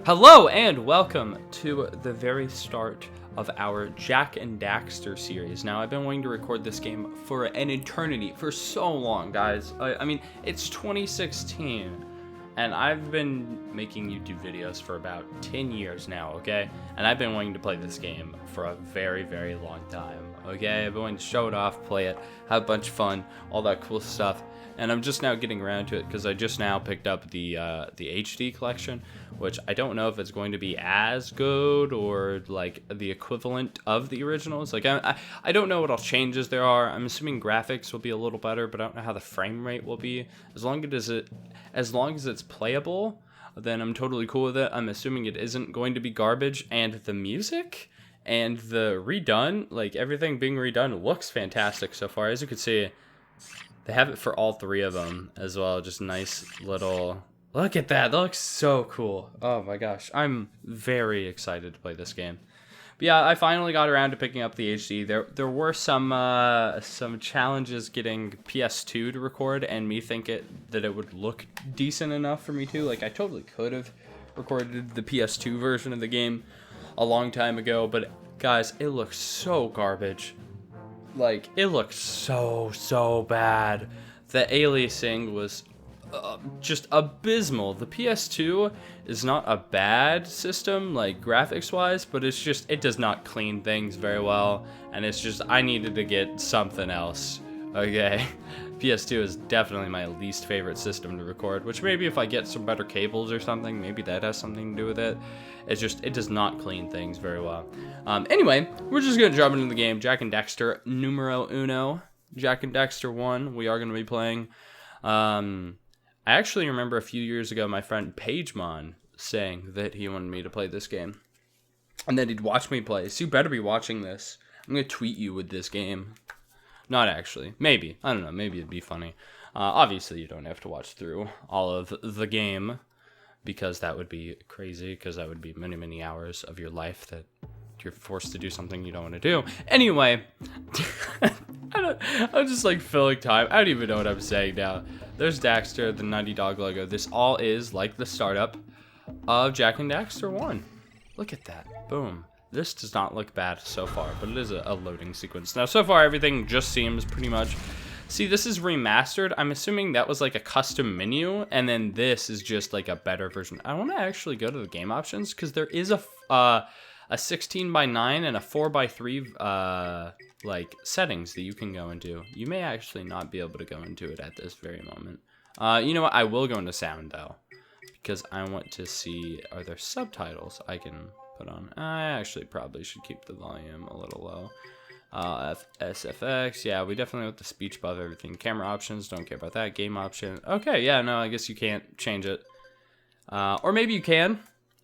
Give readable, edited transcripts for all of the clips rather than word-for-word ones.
Hello and welcome to the very start of our Jak and Daxter series. Now, I've been wanting to record this game for an eternity, for so long, guys. I mean, it's 2016, and I've been making YouTube videos for about 10 years now, okay? And I've been wanting to play this game for a very, very long time, okay? I've been wanting to show it off, play it, have a bunch of fun, all that cool stuff. And I'm just now getting around to it because I just now picked up the HD collection, which I don't know if it's going to be as good or like the equivalent of the originals. Like I don't know what all changes there are. I'm assuming graphics will be a little better, but I don't know how the frame rate will be. As long as it's playable, then I'm totally cool with it. I'm assuming it isn't going to be garbage, and the music and the redone, like everything being redone, looks fantastic so far. As you can see, they have it for all three of them as well. Just nice little... Look at that. That looks so cool. Oh my gosh. I'm very excited to play this game. But yeah, I finally got around to picking up the HD. There were some challenges getting PS2 to record, and me thinking that it would look decent enough for me too. Like, I totally could have recorded the PS2 version of the game a long time ago, but guys, it looks so garbage. Like, it looked so bad. The aliasing was just abysmal. The PS2 is not a bad system, like, graphics-wise, but it's just, it does not clean things very well, and it's just, I needed to get something else, okay? PS2 is definitely my least favorite system to record, which maybe if I get some better cables or something, maybe that has something to do with it. It's just, it does not clean things very well. Anyway, we're just going to jump into the game. Jak and Daxter numero uno. Jak and Daxter 1, we are going to be playing. I actually remember a few years ago my friend Pagemon saying that he wanted me to play this game. And that he'd watch me play. So you better be watching this. I'm going to tweet you with this game. Not actually. Maybe. I don't know. Maybe it'd be funny. Obviously, you don't have to watch through all of the game, because that would be crazy, because that would be many, many hours of your life that you're forced to do something you don't want to do. Anyway, I'm just like filling time. I don't even know what I'm saying now. There's Daxter, the Naughty Dog logo. This all is like the startup of Jak and Daxter 1. Look at that. Boom. This does not look bad so far, but it is a loading sequence. Now, so far, everything just seems pretty much... See, this is remastered. I'm assuming that was like a custom menu, and then this is just like a better version. I want to actually go to the game options, because there is a 16:9 and a 4:3 like settings that you can go into. You may actually not be able to go into it at this very moment. You know what? I will go into sound, though, because I want to see, are there subtitles I can put on? I actually probably should keep the volume a little low. SFX, yeah, we definitely want the speech above everything. Camera options, don't care about that. Game option, okay, yeah, no, I guess you can't change it. Or maybe you can,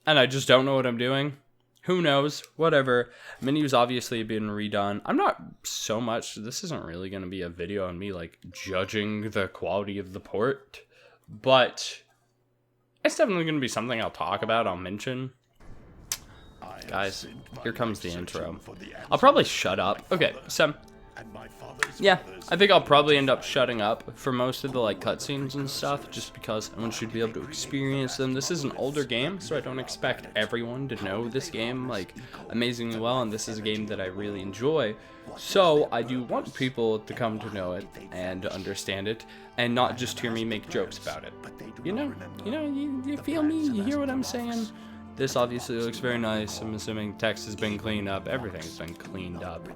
and I just don't know what I'm doing. Who knows? Whatever. Menus obviously have been redone. I'm not so much, this isn't really going to be a video on me, like, judging the quality of the port, but it's definitely going to be something I'll talk about, I'll mention. Guys, here comes the intro. I'll probably shut up. Okay, so, yeah, I think I'll probably end up shutting up for most of the, like, cutscenes and stuff, just because I want you to be able to experience them. This is an older game, so I don't expect everyone to know this game, like, amazingly well, and this is a game that I really enjoy. So, I do want people to come to know it and to understand it, and not just hear me make jokes about it. You know, you feel me? You hear what I'm saying? This obviously looks very nice. I'm assuming text has been cleaned up. Everything's been cleaned up.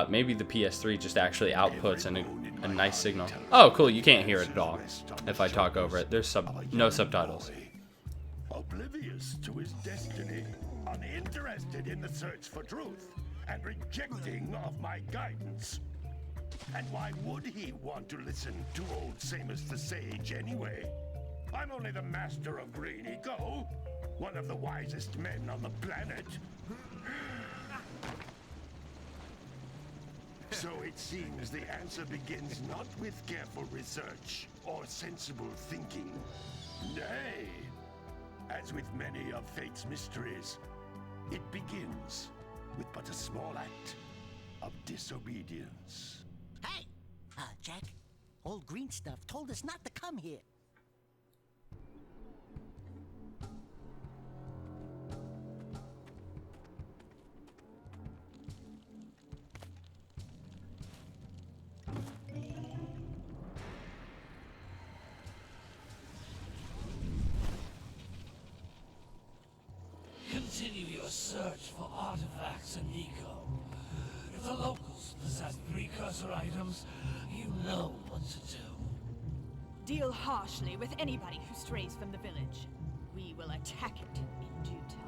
Maybe the PS3 just actually outputs a nice signal. Oh, cool. You can't hear it at all if I talk over it. There's no subtitles. Oblivious to his destiny, uninterested in the search for truth, and rejecting of my guidance. And why would he want to listen to old Samus the Sage anyway? I'm only the master of Green Eco. One of the wisest men on the planet. So it seems the answer begins not with careful research or sensible thinking. Nay, as with many of fate's mysteries, it begins with but a small act of disobedience. Hey! Jak, old green stuff told us not to come here. continue your search for artifacts in Nico. If the locals possess precursor items, you know what to do. Deal harshly with anybody who strays from the village. We will attack it in due time.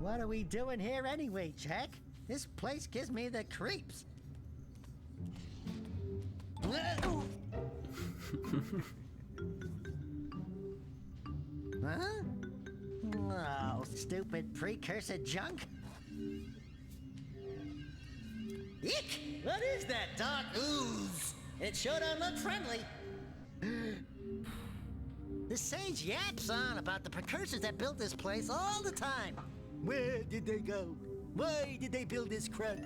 What are we doing here anyway, Jack? This place gives me the creeps. Huh? Oh, stupid precursor junk. Eek! What is that dark ooze? It sure don't look friendly. The sage yaps on about the precursors that built this place all the time. Where did they go? Why did they build this crap?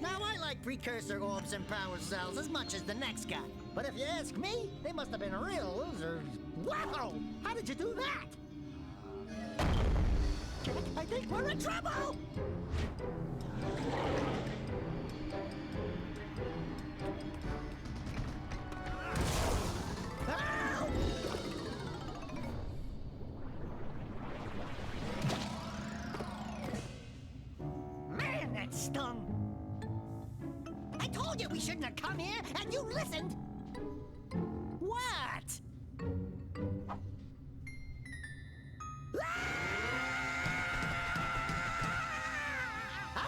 Now, I like precursor orbs and power cells as much as the next guy. But if you ask me, they must have been real losers. Wow! How did you do that? I think we're in trouble! Ow! Man, that stung! I told you we shouldn't have come here, and you listened! What?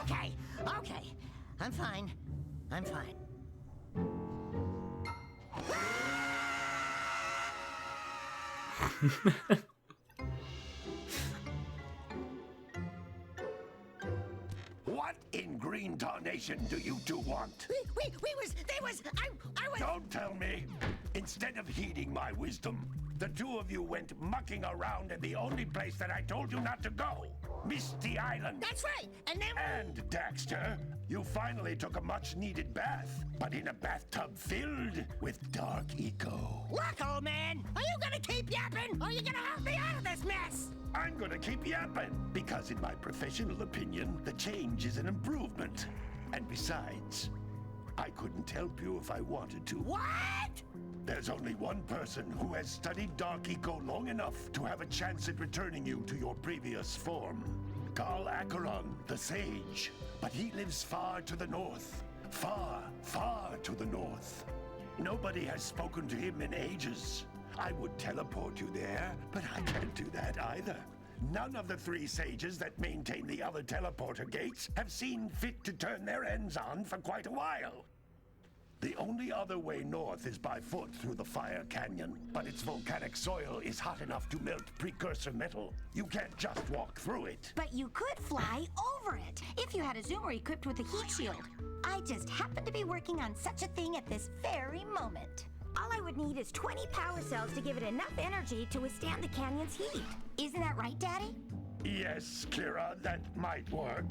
Okay, okay. I'm fine. I'm fine. What in green tarnation do you two want? They was, I was... Don't tell me. Instead of heeding my wisdom, the two of you went mucking around in the only place that I told you not to go. Misty Island. That's right, and then... And, Daxter, you finally took a much-needed bath, but in a bathtub filled with dark eco. Look, old man, are you gonna keep yapping, or are you gonna help me out of this mess? I'm gonna keep yapping, because in my professional opinion, the change is an improvement. And besides, I couldn't help you if I wanted to. What? There's only one person who has studied Dark Eco long enough to have a chance at returning you to your previous form. Carl Acheron, the Sage. But he lives far to the north. Far, far to the north. Nobody has spoken to him in ages. I would teleport you there, but I can't do that either. None of the three sages that maintain the other teleporter gates have seen fit to turn their ends on for quite a while. The only other way north is by foot through the Fire Canyon, but its volcanic soil is hot enough to melt precursor metal. You can't just walk through it. But you could fly over it if you had a zoomer equipped with a heat shield. I just happen to be working on such a thing at this very moment. All I would need is 20 power cells to give it enough energy to withstand the canyon's heat. Isn't that right, Daddy? Yes, Kira, that might work.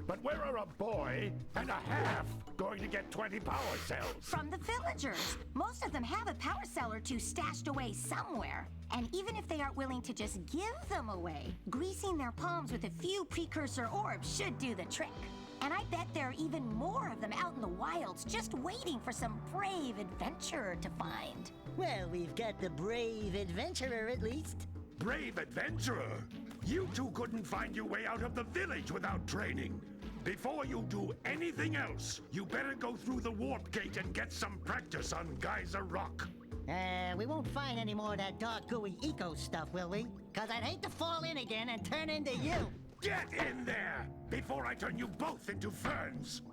But where are a boy and a half going to get 20 power cells? From the villagers. Most of them have a power cell or two stashed away somewhere. And even if they aren't willing to just give them away, greasing their palms with a few precursor orbs should do the trick. And I bet there are even more of them out in the wilds just waiting for some brave adventurer to find. Well, we've got the brave adventurer at least. Brave adventurer? You two couldn't find your way out of the village without training. Before you do anything else, you better go through the warp gate and get some practice on Geyser Rock. We won't find any more of that dark gooey eco stuff, will we? 'Cause I'd hate to fall in again and turn into you. Get in there before I turn you both into ferns.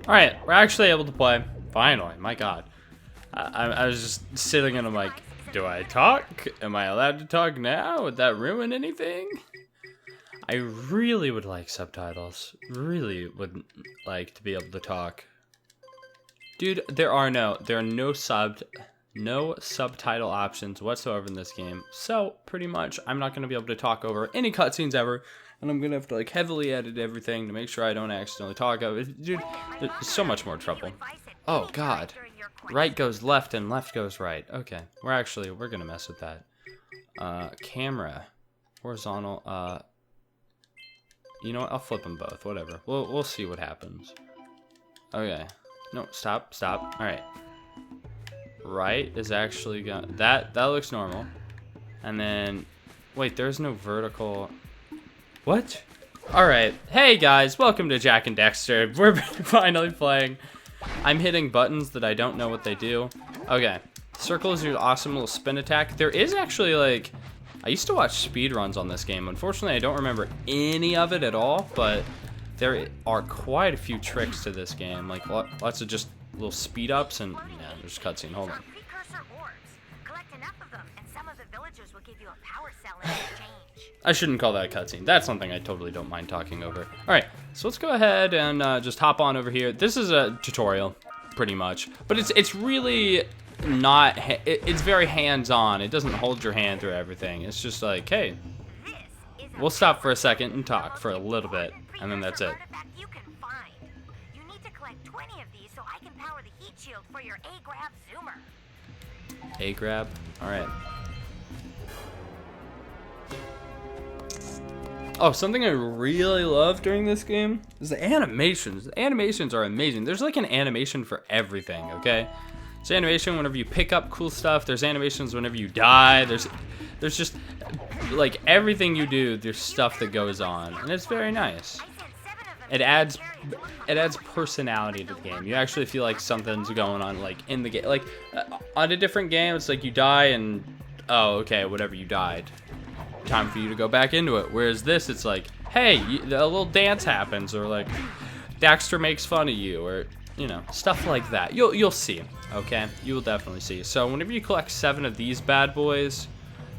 All right, we're actually able to play. Finally, my God. I was just sitting and I'm like, do I talk? Am I allowed to talk now? Would that ruin anything? I really would like subtitles. Really would like to be able to talk. Dude, there are no subtitle options whatsoever in this game. So pretty much I'm not gonna be able to talk over any cutscenes ever. And I'm gonna have to like heavily edit everything to make sure I don't accidentally talk over it. Dude, there's so much more trouble. Oh God. Right goes left and left goes right. Okay, we're gonna mess with that. Camera. Horizontal. You know what? I'll flip them both. Whatever. We'll see what happens. Okay. No, stop. All right. Right is actually got that looks normal. And then wait, there's no vertical. What? All right. Hey guys, welcome to Jak and Daxter. We're finally playing. I'm hitting buttons that I don't know what they do. Okay. Circle is your awesome little spin attack. There is actually like I used to watch speed runs on this game. Unfortunately, I don't remember any of it at all, but there are quite a few tricks to this game. Like lots of just little speed ups and yeah, there's cutscene. Hold on. Precursor orbs. Collect enough of them, and some of the villagers will give you a power cell in exchange. I shouldn't call that a cutscene. That's something I totally don't mind talking over. All right, so let's go ahead and just hop on over here. This is a tutorial, pretty much, but it's really not. It's very hands-on. It doesn't hold your hand through everything. It's just like, hey, we'll stop for a second and talk for a little bit, and then that's it. You can find. You need to collect 20 of these so I can power the heat shield for your A-grab zoomer. A-grab. All right. Oh, something I really love during this game is the animations. The animations are amazing. There's like an animation for everything, okay? There's animation whenever you pick up cool stuff. There's animations whenever you die. There's just like everything you do, there's stuff that goes on, and it's very nice. It adds personality to the game. You actually feel like something's going on like in the game. Like on a different game, it's like you die and oh, okay, whatever, you died. Time for you to go back into it. Whereas this, it's like, hey, a little dance happens, or like Daxter makes fun of you, or you know, stuff like that. You'll see, okay? You will definitely see. So whenever you collect 7 of these bad boys,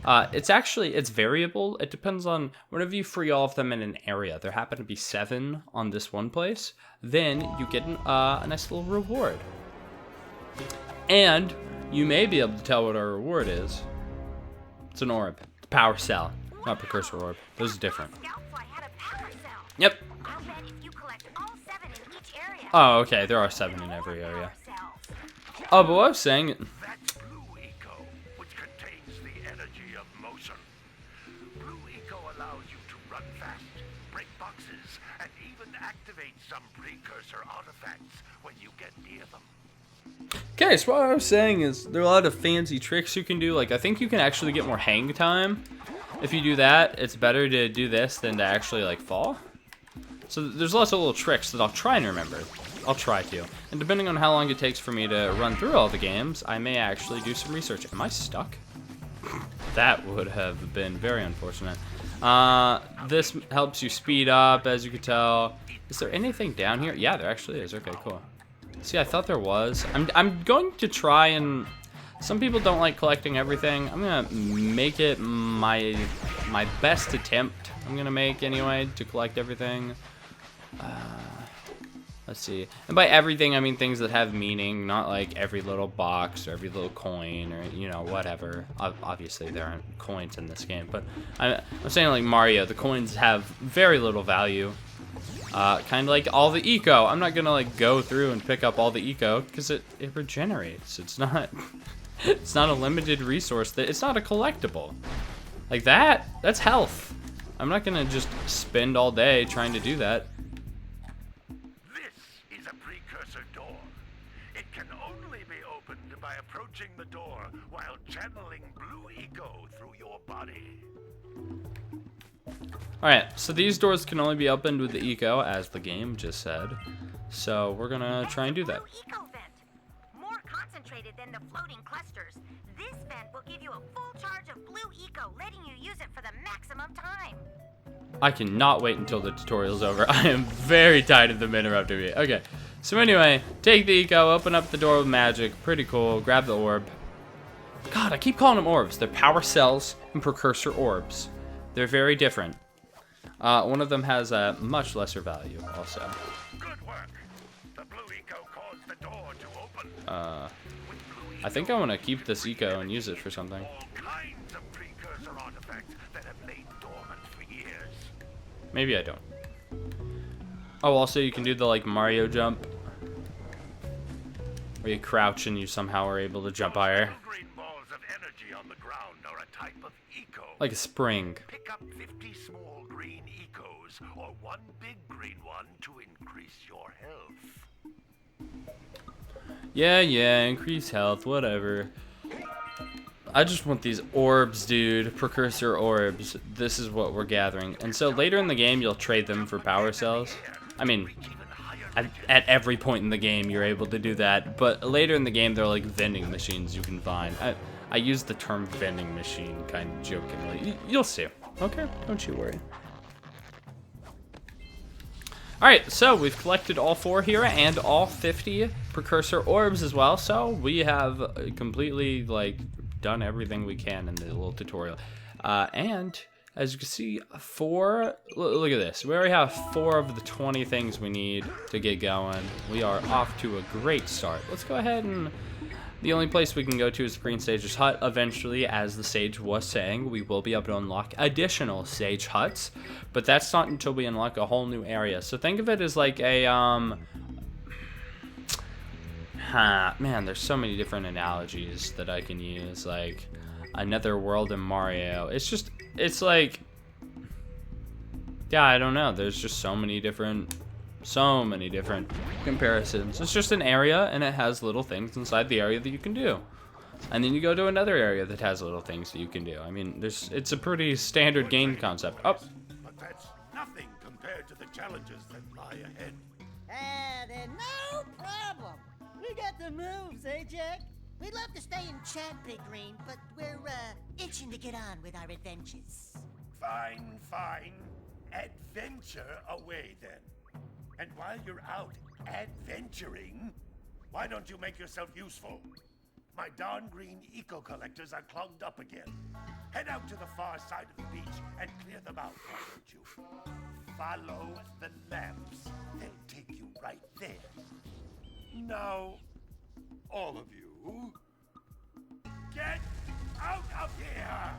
it's variable. It depends on whenever you free all of them in an area. There happen to be 7 on this one place. Then you get a nice little reward, and you may be able to tell what our reward is. It's an orb. Power cell, not precursor orb. Those are different. Yep. Oh, okay. There are 7 in every area. Oh, but what I was saying. That's blue eco, which contains the energy of motion. Blue eco allows you to run fast, break boxes, and even activate some precursor artifacts when you get near them. Okay, so what I was saying is there are a lot of fancy tricks you can do. Like I think you can actually get more hang time. If you do that, it's better to do this than to actually like fall. So there's lots of little tricks that I'll try and remember. I'll try to. And depending on how long it takes for me to run through all the games, I may actually do some research. Am I stuck? That would have been very unfortunate. This helps you speed up, as you can tell. Is there anything down here? Yeah, there actually is. Okay, cool. See, I thought there was. I'm going to try and. Some people don't like collecting everything. I'm gonna make it my best attempt. I'm gonna make anyway to collect everything. Let's see. And by everything, I mean things that have meaning, not like every little box or every little coin or you know whatever. Obviously, there aren't coins in this game, but I'm saying like Mario. The coins have very little value. Kind of like all the eco. I'm not gonna like go through and pick up all the eco because it regenerates. It's not it's not a limited resource. It's not a collectible. Like that's health. I'm not gonna just spend all day trying to do that. This is a precursor door. It can only be opened by approaching the door while channeling blue eco through your body. Alright, so these doors can only be opened with the eco, as the game just said. So we're gonna try and do that. Eco vent. More concentrated than the floating clusters. This vent will give you a full charge of blue eco, letting you use it for the maximum time. I cannot wait until the tutorial's over. I am very tired of them interrupting me. Okay, so anyway, take the eco, open up the door with magic. Pretty cool. Grab the orb. God, I keep calling them orbs. They're power cells and precursor orbs. They're very different. One of them has a much lesser value, also. Good work. The blue eco caused the door to open. I think I want to keep this eco and use it for something. All kinds of precursor artifacts that have lain dormant for years. Maybe I don't. Oh, also you can do the like Mario jump, where you crouch and you somehow are able to jump higher. Green balls of energy on the ground are a type of eco. Like a spring. Pick up 50 small green ecos or one big green one to increase your health. Yeah, increase health, whatever. I just want these orbs, dude. Precursor orbs. This is what we're gathering. And so later in the game, you'll trade them for power cells. I mean, at every point in the game, you're able to do that. But later in the game, they're like vending machines you can find. I use the term vending machine kind of jokingly. You'll see. Okay? Don't you worry. Alright, so we've collected all 4 here and all 50 precursor orbs as well. So we have completely, like, done everything we can in the little tutorial. And as you can see, 4, look at this. We already have 4 of the 20 things we need to get going. We are off to a great start. Let's go ahead and... The only place we can go to is the Green Sage's hut. Eventually, as the Sage was saying, we will be able to unlock additional Sage huts, but that's not until we unlock a whole new area. So think of it as like a, man, there's so many different analogies that I can use, like another world in Mario. It's like, yeah, I don't know. There's just so many different comparisons. It's just an area, and it has little things inside the area that you can do. And then you go to another area that has little things that you can do. I mean, it's a pretty standard game concept. Oh. But that's nothing compared to the challenges that lie ahead. Then no problem. We got the moves, eh, Jack? We'd love to stay and chat, Big Green, but we're, itching to get on with our adventures. Fine. Adventure away then. And while you're out adventuring, why don't you make yourself useful? My darn green eco collectors are clogged up again. Head out to the far side of the beach and clear them out, why don't you? Follow the lamps. They'll take you right there. Now, all of you, get out of here!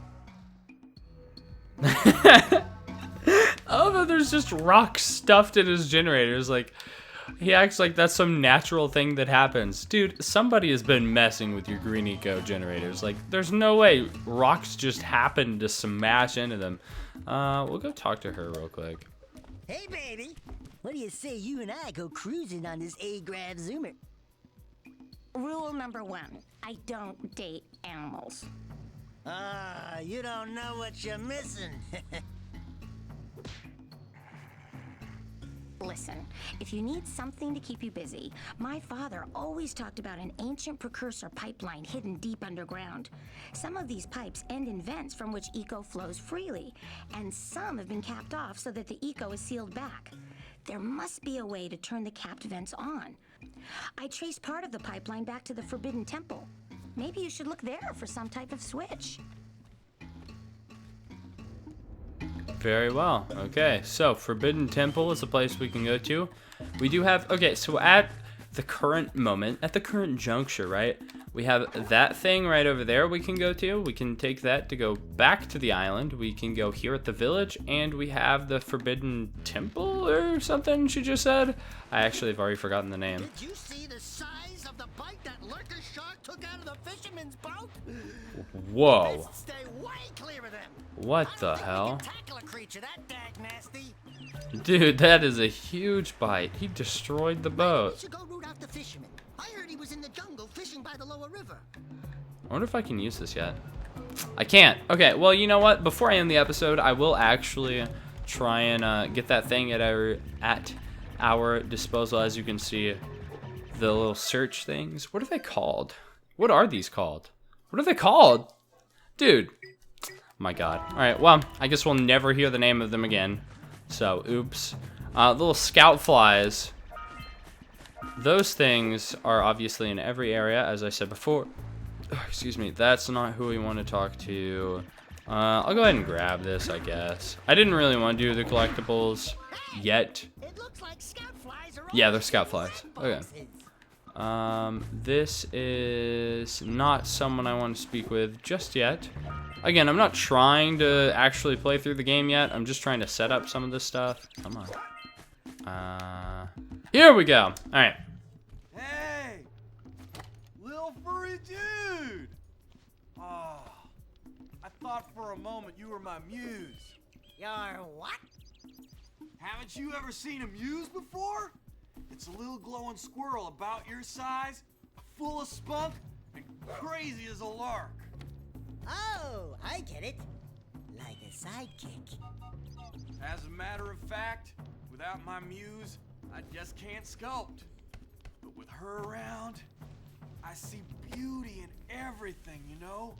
Oh, but there's just rocks stuffed in his generators. Like, he acts like that's some natural thing that happens. Dude, somebody has been messing with your green eco generators. Like, there's no way rocks just happen to smash into them. We'll go talk to her real quick. Hey, baby. What do you say you and I go cruising on this A-Grav Zoomer? Rule number 1, I don't date animals. You don't know what you're missing. Listen, if you need something to keep you busy, my father always talked about an ancient precursor pipeline hidden deep underground. Some of these pipes end in vents from which eco flows freely, and some have been capped off so that the eco is sealed back. There must be a way to turn the capped vents on. I traced part of the pipeline back to the Forbidden Temple. Maybe you should look there for some type of switch. Very well. Okay, so Forbidden Temple is a place we can go to. We do have, okay, so at the current moment, at the current juncture, right, we have that thing right over there we can go to. We can take that to go back to the island. We can go here at the village, and we have the Forbidden Temple or something she just said. I actually have already forgotten the name. Did you see the size of the bite that lurker shark took out of the fisherman's boat? Whoa. Best stay way clear of them. What the I don't think hell? we can tackle a creature that dag nasty. Dude, that is a huge bite. He destroyed the We boat. should go root out the fisherman. I heard he was in the jungle fishing by the lower river. I wonder if I can use this yet. I can't. Okay, well, you know what? Before I end the episode, I will actually try and get that thing at our disposal. As you can see, the little search things. What are they called? What are these called? What are they called? Dude. My God. All right, well, I guess we'll never hear the name of them again. So, oops. Little scout flies. Those things are obviously in every area, as I said before. Excuse me, that's not who we want to talk to. I'll go ahead and grab this, I guess. I didn't really want to do the collectibles yet. It looks like scout flies are Yeah, they're scout flies. Okay. boxes. This is not someone I want to speak with just yet. Again, I'm not trying to actually play through the game yet. I'm just trying to set up some of this stuff. Come on. Here we go. All right. Hey, little furry dude. Oh, thought for a moment you were my muse. Your what? Haven't you ever seen a muse before? It's a little glowing squirrel about your size, full of spunk, and crazy as a lark. Oh, I get it. Like a sidekick. As a matter of fact, without my muse, I just can't sculpt. But with her around, I see beauty in everything, you know?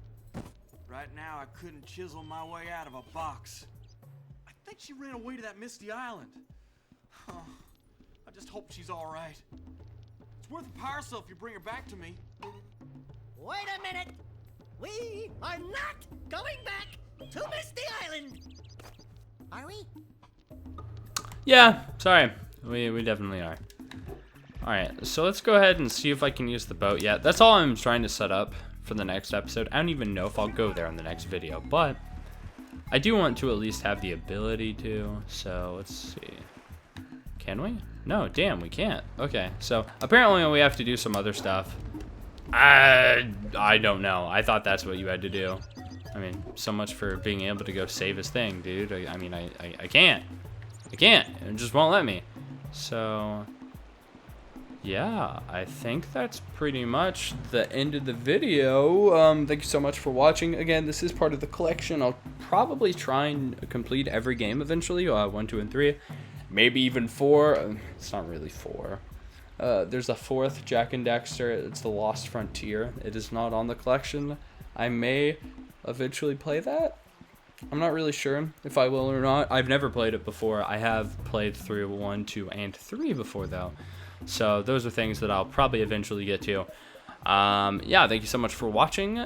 Right now, I couldn't chisel my way out of a box. I think she ran away to that misty island. Huh. I just hope she's all right. It's worth a power cell if you bring her back to me. Wait a minute. We are not going back to Misty Island. Are we? Yeah, sorry. We definitely are. Alright, so let's go ahead and see if I can use the boat yet. That's all I'm trying to set up for the next episode. I don't even know if I'll go there in the next video, but I do want to at least have the ability to. So let's see. Can we? No, damn, we can't. Okay, so apparently we have to do some other stuff. I don't know. I thought that's what you had to do. I mean, so much for being able to go save his thing, dude. I mean, I can't. I can't. It just won't let me. So, yeah, I think that's pretty much the end of the video. Thank you so much for watching. Again, this is part of the collection. I'll probably try and complete every game eventually. 1, 2, and 3. Maybe even 4. It's not really 4. There's a 4th, Jak and Daxter. It's the Lost Frontier. It is not on the collection. I may eventually play that. I'm not really sure if I will or not. I've never played it before. I have played through 1, 2, and 3 before, though. So those are things that I'll probably eventually get to. Yeah, thank you so much for watching.